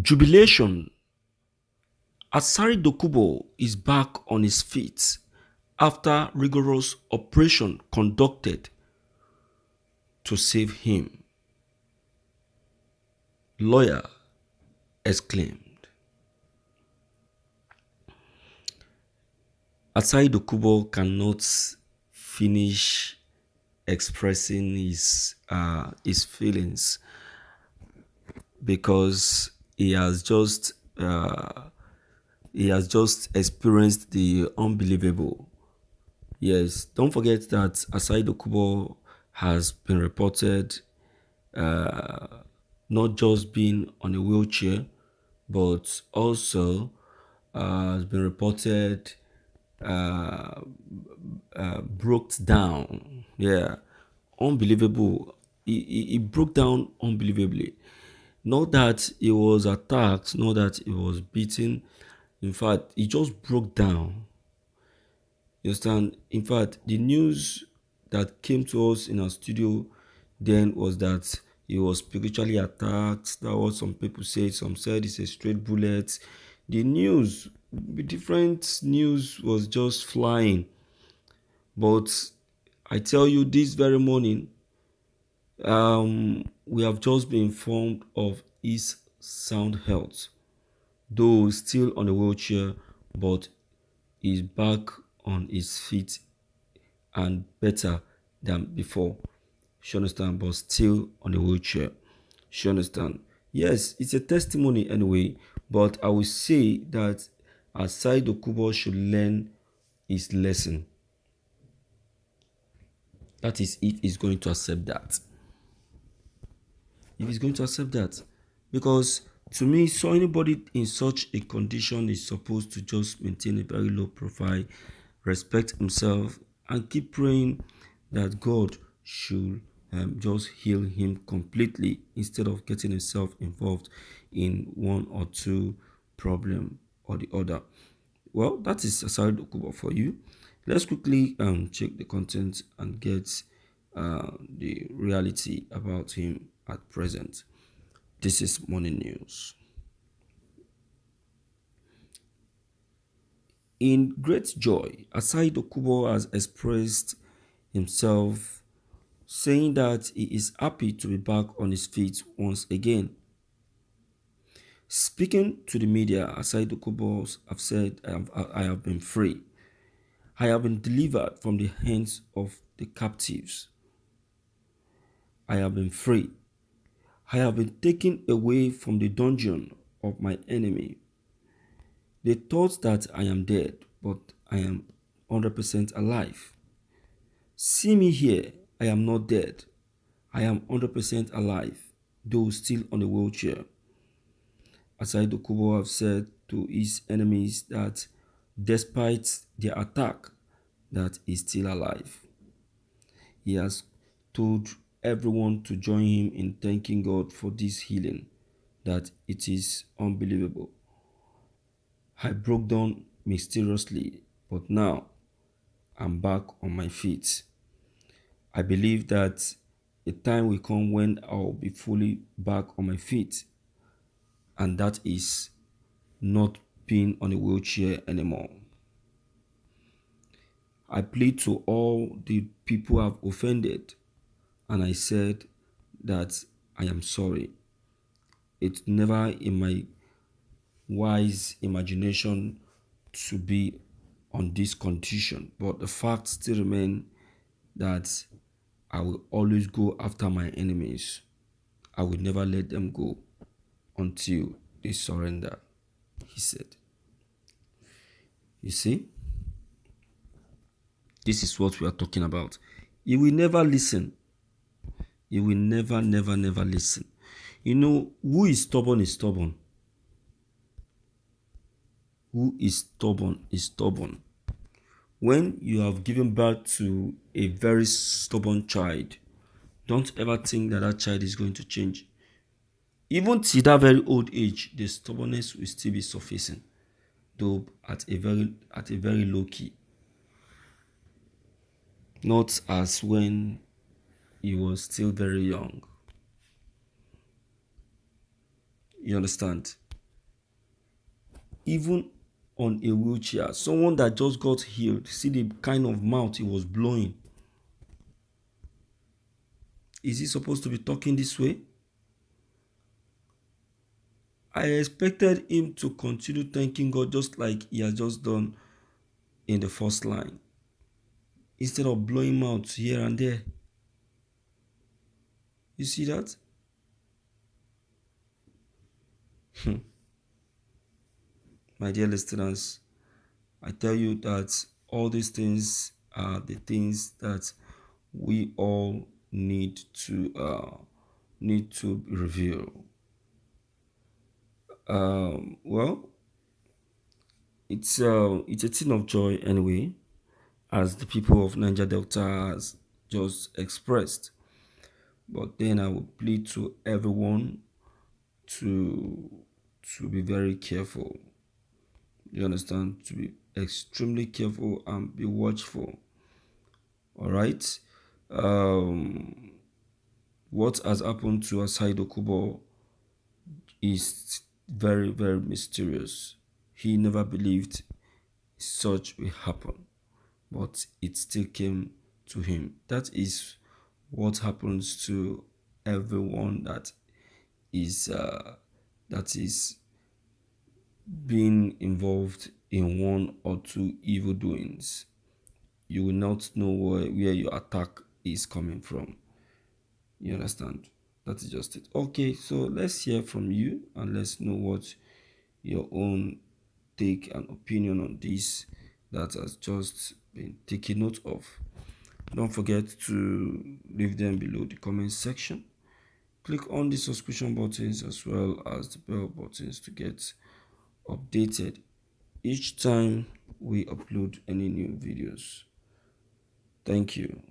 Jubilation. Asari Dokubo is back on his feet after rigorous operation conducted to save him. Lawyer exclaimed. Asari Dokubo cannot finish expressing his feelings because he has just experienced the unbelievable. Yes, don't forget that Asai Dokubo has been reported not just being on a wheelchair, but also has been reported broke down. Yeah, unbelievable. He broke down unbelievably. Not that he was attacked, not that he was beaten. In fact, he just broke down. You understand? In fact, the news that came to us in our studio then was that he was spiritually attacked. That was some people said. Some said it's a straight bullet. The news, different news was just flying. But I tell you, this very morning, we have just been informed of his sound health. Though still on a wheelchair, but is back on his feet and better than before. You understand? But still on a wheelchair. You understand? Yes, it's a testimony anyway, but I will say that Asai Dokubo should learn his lesson. That is, if he's going to accept that. If he's going to accept that. Because to me, so anybody in such a condition is supposed to just maintain a very low profile, respect himself, and keep praying that God should just heal him completely instead of getting himself involved in one or two problem or the other. Well, that is Asari Dokubo for you. Let's quickly check the content and get the reality about him at present. This is Morning News. In great joy, Asai Dokubo has expressed himself, saying that he is happy to be back on his feet once again. Speaking to the media, Asai Dokubo have said, I have been free. I have been delivered from the hands of the captives. I have been free. I have been taken away from the dungeon of my enemy. They thought that I am dead, but I am 100% alive. See me here, I am not dead. I am 100% alive, though still on a wheelchair. Asai Dokubo have said to his enemies that despite their attack, that he is still alive. He has told everyone to join him in thanking God for this healing, that it is unbelievable. I broke down mysteriously, but now I'm back on my feet. I believe that a time will come when I'll be fully back on my feet, and that is not being on a wheelchair anymore. I plead to all the people I've offended, and I said that I am sorry. It's never in my wise imagination to be on this condition, but the fact still remains that I will always go after my enemies. I will never let them go until they surrender, he said. You see, this is what we are talking about. He will never listen. He will never listen. You know, who is stubborn is stubborn. Who is stubborn is stubborn. When you have given birth to a very stubborn child, don't ever think that that child is going to change. Even till that very old age, the stubbornness will still be surfacing, though at a very low key. Not as when he was still very young. You understand? even on a wheelchair. Someone that just got healed, see the kind of mouth he was blowing. Is he supposed to be talking this way? I expected him to continue thanking God just like he has just done in the first line, instead of blowing mouths here and there. You see that? My dear listeners, I tell you that all these things are the things that we all need to reveal. Well, it's a thing of joy anyway, as the people of Niger Delta has just expressed. But then I would plead to everyone to be very careful. You understand? To be extremely careful and be watchful. All right. Um, what has happened to Asai Dokubo is very, very mysterious. He never believed such will happen, but it still came to him. That is what happens to everyone is uh, that is being involved in one or two evil doings. You will not know where your attack is coming from. You understand? That is just it. Okay, so let's hear from you and let's know what your own take and opinion on this that has just been taken note of. Don't forget to leave them below the comment section. Click on the subscription buttons as well as the bell buttons to get updated each time we upload any new videos. Thank you.